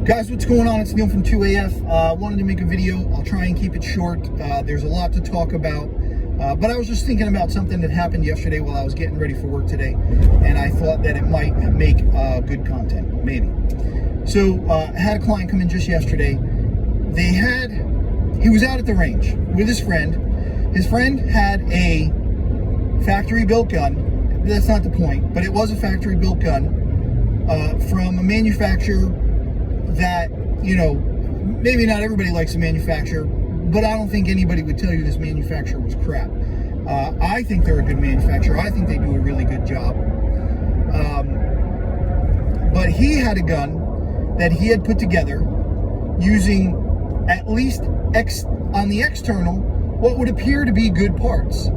Guys, what's going on? It's Neil from 2AF. Wanted to make a video. I'll try and keep it short. There's a lot to talk about, but I was just thinking about something that happened yesterday while I was getting ready for work today, and I thought that it might make good content, maybe. So I had a client come in just yesterday. He was out at the range with his friend. His friend had a factory-built gun. That's not the point, but it was a factory-built gun from a manufacturer that, you know, maybe not everybody likes a manufacturer, but I don't think anybody would tell you this manufacturer was crap. I think they're a good manufacturer. I think they do a really good job. But he had a gun that he had put together using at least on the external what would appear to be good parts.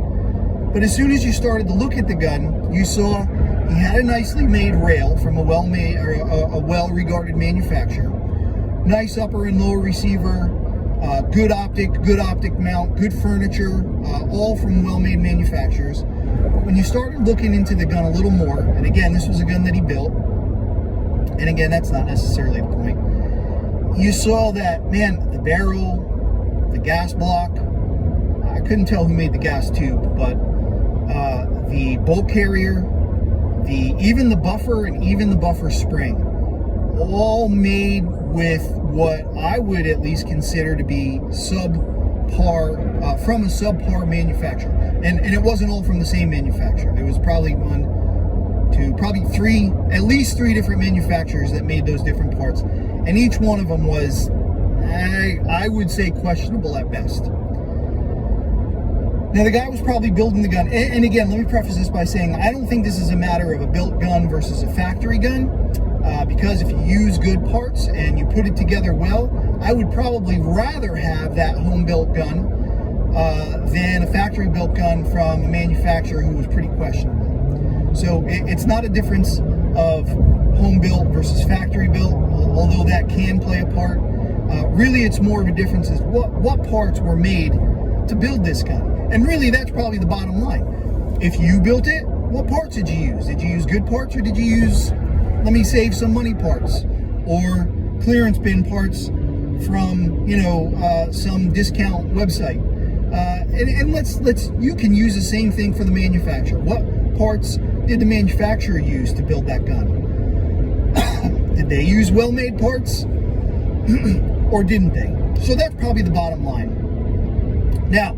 But as soon as you started to look at the gun, you saw he had a nicely made rail from a well-regarded manufacturer. Nice upper and lower receiver, good optic mount, good furniture, all from well-made manufacturers. But when you started looking into the gun a little more, and again, this was a gun that he built, and again, that's not necessarily the point, you saw that, man, the barrel, the gas block, I couldn't tell who made the gas tube, but the bolt carrier, even the buffer and even the buffer spring, all made with what I would at least consider to be subpar, from a subpar manufacturer. And it wasn't all from the same manufacturer. There was probably at least three different manufacturers that made those different parts. And each one of them was, I would say, questionable at best. Now, the guy was probably building the gun, and again, let me preface this by saying I don't think this is a matter of a built gun versus a factory gun, because if you use good parts and you put it together well, I would probably rather have that home-built gun than a factory-built gun from a manufacturer who was pretty questionable. So it's not a difference of home-built versus factory-built, although that can play a part. Really, it's more of a difference is what parts were made to build this gun. And really, that's probably the bottom line. If you built it, what parts did you use? Did you use good parts, or did you use, let me save some money parts, or clearance bin parts from, some discount website? And you can use the same thing for the manufacturer. What parts did the manufacturer use to build that gun? Did they use well-made parts, or didn't they? So that's probably the bottom line. Now,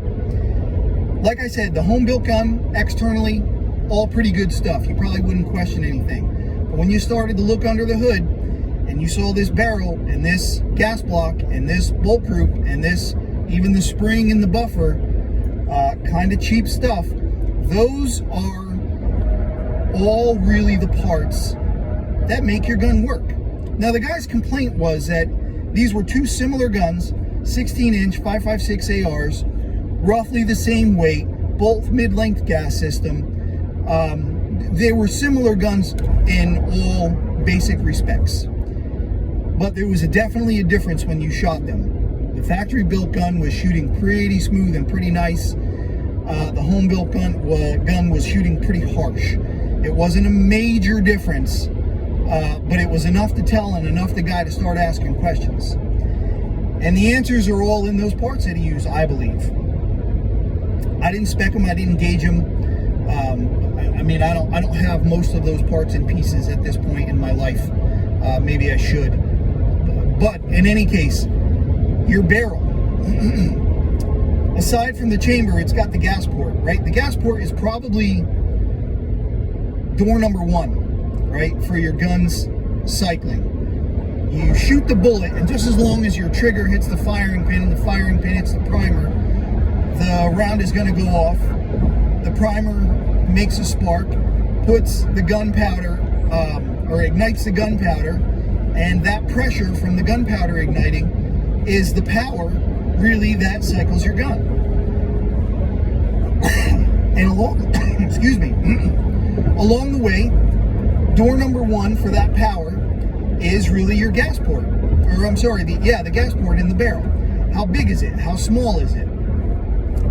like I said, the home-built gun, externally, all pretty good stuff. You probably wouldn't question anything. But when you started to look under the hood, and you saw this barrel, and this gas block, and this bolt group, and this, even the spring and the buffer, kind of cheap stuff, those are all really the parts that make your gun work. Now, the guy's complaint was that these were two similar guns, 16-inch 5.56 ARs, roughly the same weight, both mid-length gas system. They were similar guns in all basic respects, but there was definitely a difference when you shot them. The factory-built gun was shooting pretty smooth and pretty nice. The home-built gun was shooting pretty harsh. It wasn't a major difference, but it was enough to tell and enough the guy to start asking questions. And the answers are all in those parts that he used, I believe. I didn't spec them. I didn't gauge them. I don't have most of those parts and pieces at this point in my life. Maybe I should. But in any case, your barrel, aside from the chamber, it's got the gas port, right? The gas port is probably door number one, right, for your gun's cycling. You shoot the bullet, and just as long as your trigger hits the firing pin and the firing pin hits the primer, the round is going to go off. The primer makes a spark, puts the gunpowder, or ignites the gunpowder, and that pressure from the gunpowder igniting is the power, really, that cycles your gun. And along the way, door number one for that power is really your gas port. Or I'm sorry, the gas port in the barrel. How big is it? How small is it?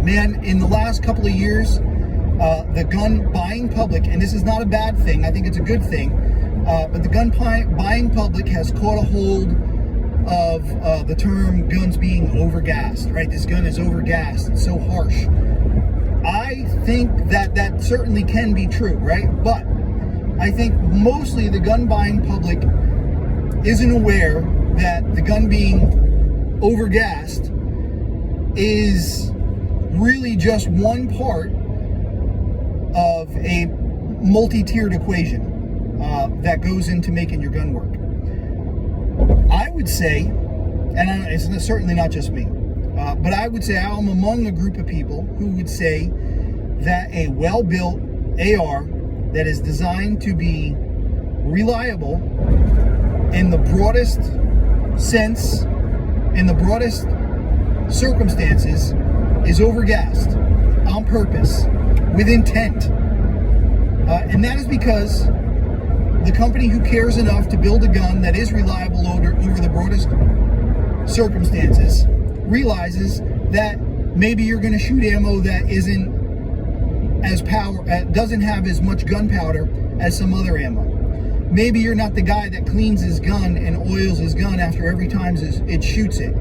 Man, in the last couple of years, the gun buying public, and this is not a bad thing, I think it's a good thing, but the gun buying public has caught a hold of the term guns being overgassed, right? This gun is overgassed, it's so harsh. I think that certainly can be true, right? But I think mostly the gun buying public isn't aware that the gun being overgassed is really just one part of a multi-tiered equation that goes into making your gun work. I would say, and it's certainly not just me, but I would say I'm among a group of people who would say that a well-built AR that is designed to be reliable in the broadest sense, in the broadest circumstances, is overgassed on purpose, with intent. And that is because the company who cares enough to build a gun that is reliable over the broadest circumstances realizes that maybe you're going to shoot ammo that isn't as doesn't have as much gunpowder as some other ammo. Maybe you're not the guy that cleans his gun and oils his gun after every time it shoots it.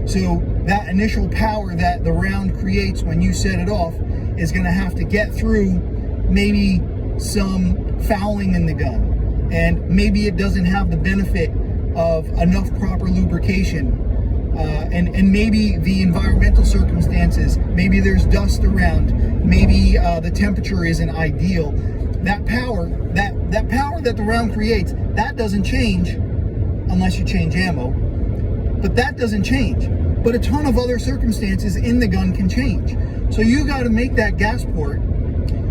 So that initial power that the round creates when you set it off is going to have to get through maybe some fouling in the gun. And maybe it doesn't have the benefit of enough proper lubrication. And maybe the environmental circumstances, maybe there's dust around, maybe the temperature isn't ideal. That power that the round creates, that doesn't change unless you change ammo. But that doesn't change. But a ton of other circumstances in the gun can change. So you got to make that gas port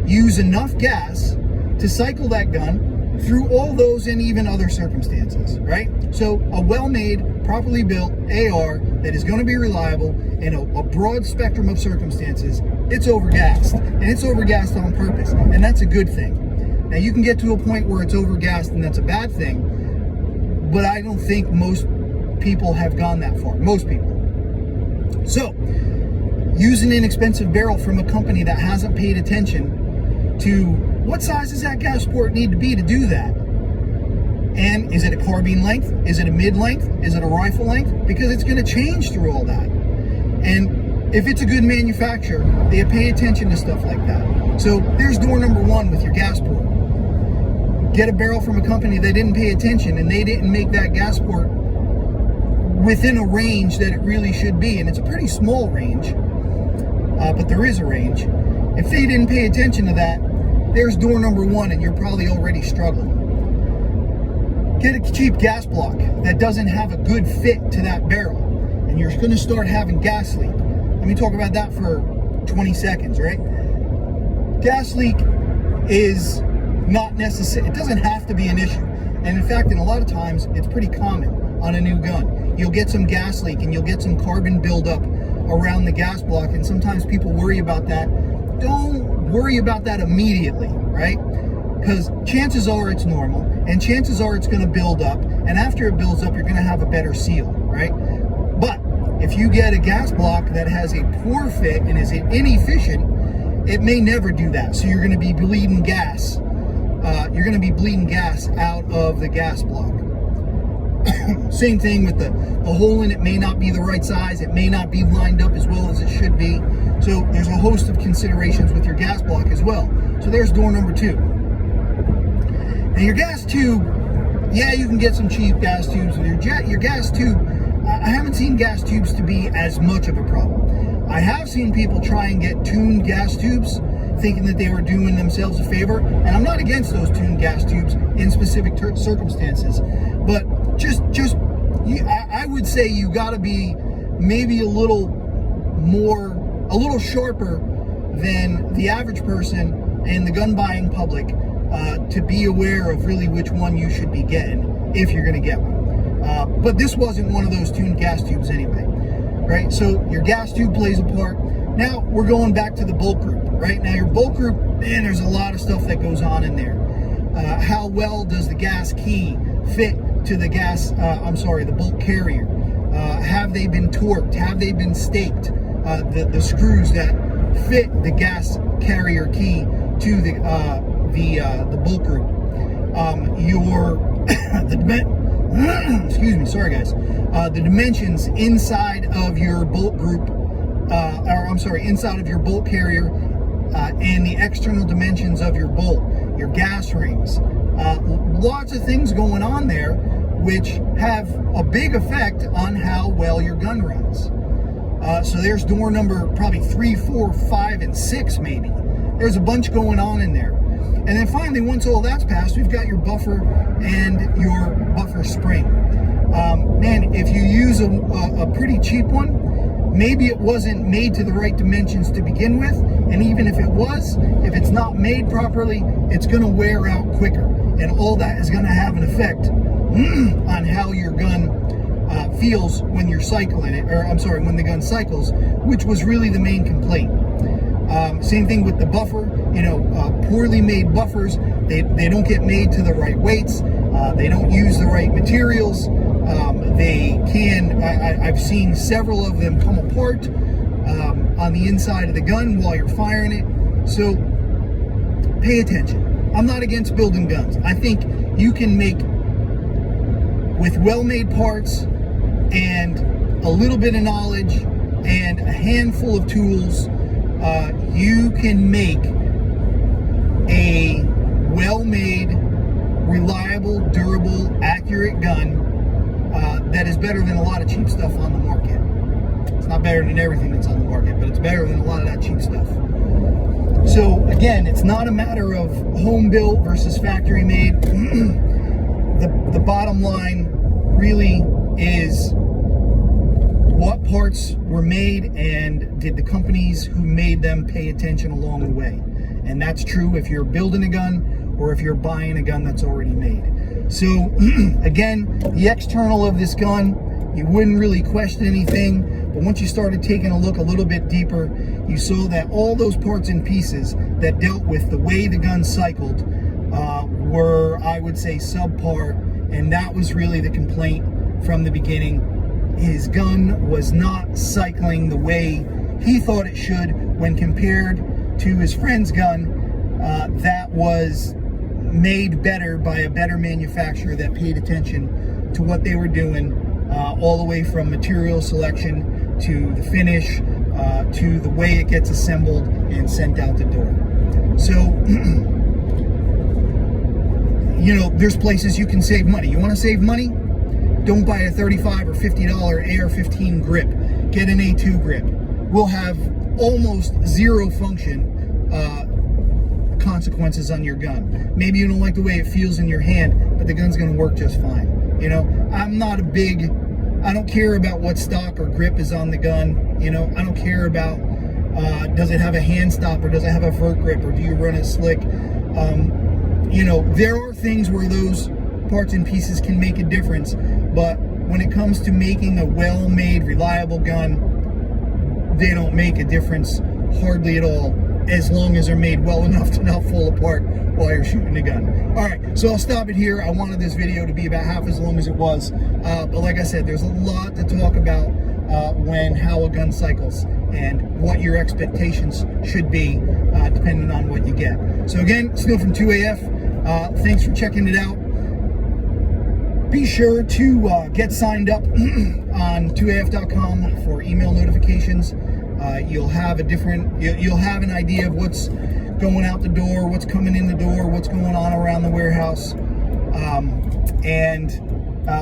use enough gas to cycle that gun through all those and even other circumstances, right? So a well-made, properly built AR that is going to be reliable in a broad spectrum of circumstances, it's overgassed. And it's overgassed on purpose. And that's a good thing. Now you can get to a point where it's overgassed and that's a bad thing, but I don't think most people have gone that far. Most people. So, use an inexpensive barrel from a company that hasn't paid attention to what size does that gas port need to be to do that? And is it a carbine length? Is it a mid length? Is it a rifle length? Because it's going to change through all that. And if it's a good manufacturer, they pay attention to stuff like that. So there's door number one with your gas port. Get a barrel from a company that didn't pay attention and they didn't make that gas port within a range that it really should be. And it's a pretty small range, but there is a range. If they didn't pay attention to that, there's door number one and you're probably already struggling. Get a cheap gas block that doesn't have a good fit to that barrel and you're going to start having gas leak. Let me talk about that for 20 seconds, right? Gas leak is not necessary. It doesn't have to be an issue. And in fact, in a lot of times, it's pretty common on a new gun. You'll get some gas leak and you'll get some carbon buildup around the gas block. And sometimes people worry about that. Don't worry about that immediately, right? Because chances are it's normal and chances are it's going to build up. And after it builds up, you're going to have a better seal, right? But if you get a gas block that has a poor fit and is inefficient, it may never do that. So you're going to be bleeding gas. You're going to be bleeding gas out of the gas block. Same thing with the hole in it may not be the right size. It may not be lined up as well as it should be. So there's a host of considerations with your gas block as well. So there's door number two. And your gas tube, yeah, you can get some cheap gas tubes with your gas tube. I haven't seen gas tubes to be as much of a problem. I have seen people try and get tuned gas tubes thinking that they were doing themselves a favor. And I'm not against those tuned gas tubes in specific circumstances. But I would say you got to be maybe a little sharper than the average person and the gun buying public to be aware of really which one you should be getting if you're going to get one. But this wasn't one of those tuned gas tubes anyway, right? So your gas tube plays a part. Now we're going back to the bolt group, right? Now your bolt group, man, there's a lot of stuff that goes on in there. How well does the gas key fit to the the bolt carrier? Have they been torqued? Have they been staked? The screws that fit the gas carrier key to the bolt group. excuse me, sorry guys, the dimensions inside of your bolt group, inside of your bolt carrier, and the external dimensions of your bolt, your gas rings, lots of things going on there which have a big effect on how well your gun runs. So there's door number probably 3, 4, 5, and 6 maybe. There's a bunch going on in there. And then finally, once all that's passed, we've got your buffer and your buffer spring. Man, if you use a pretty cheap one, maybe it wasn't made to the right dimensions to begin with. And even if it was, if it's not made properly, it's going to wear out quicker. And all that is going to have an effect on how your gun feels when you're cycling it, when the gun cycles, which was really the main complaint. Same thing with the buffer, poorly made buffers, they don't get made to the right weights, they don't use the right materials, I've seen several of them come apart on the inside of the gun while you're firing it. So pay attention. I'm not against building guns. I think you can make, with well-made parts and a little bit of knowledge and a handful of tools, you can make a well-made, reliable, durable, accurate gun that is better than a lot of cheap stuff on the market. It's not better than everything that's on the market, but it's better than a lot of that cheap stuff. So again, it's not a matter of home built versus factory made. The bottom line really is what parts were made and did the companies who made them pay attention along the way. And that's true if you're building a gun or if you're buying a gun that's already made. So again, the external of this gun, you wouldn't really question anything, but once you started taking a look a little bit deeper, you saw that all those parts and pieces that dealt with the way the gun cycled were, I would say, subpar, and that was really the complaint from the beginning. His gun was not cycling the way he thought it should when compared to his friend's gun that was made better by a better manufacturer that paid attention to what they were doing, all the way from material selection to the finish to the way it gets assembled and sent out the door. So there's places you can save money. You want to save money? Don't buy a $35 or $50 AR-15 grip. Get an A2 grip. Will have almost zero function consequences on your gun. Maybe you don't like the way it feels in your hand, but the gun's going to work just fine. I don't care about what stock or grip is on the gun. I don't care about does it have a hand stop or does it have a vert grip or do you run it slick. There are things where those parts and pieces can make a difference, but when it comes to making a well-made, reliable gun, they don't make a difference hardly at all, as long as they're made well enough to not fall apart while you're shooting the gun. All right, so I'll stop it here. I wanted this video to be about half as long as it was, but like I said, there's a lot to talk about how a gun cycles and what your expectations should be depending on what you get. So again, Snow from 2AF. Thanks for checking it out. Be sure to get signed up on 2af.com for email notifications. You'll have an idea of what's going out the door, what's coming in the door, what's going on around the warehouse. And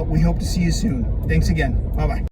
we hope to see you soon. Thanks again. Bye-bye.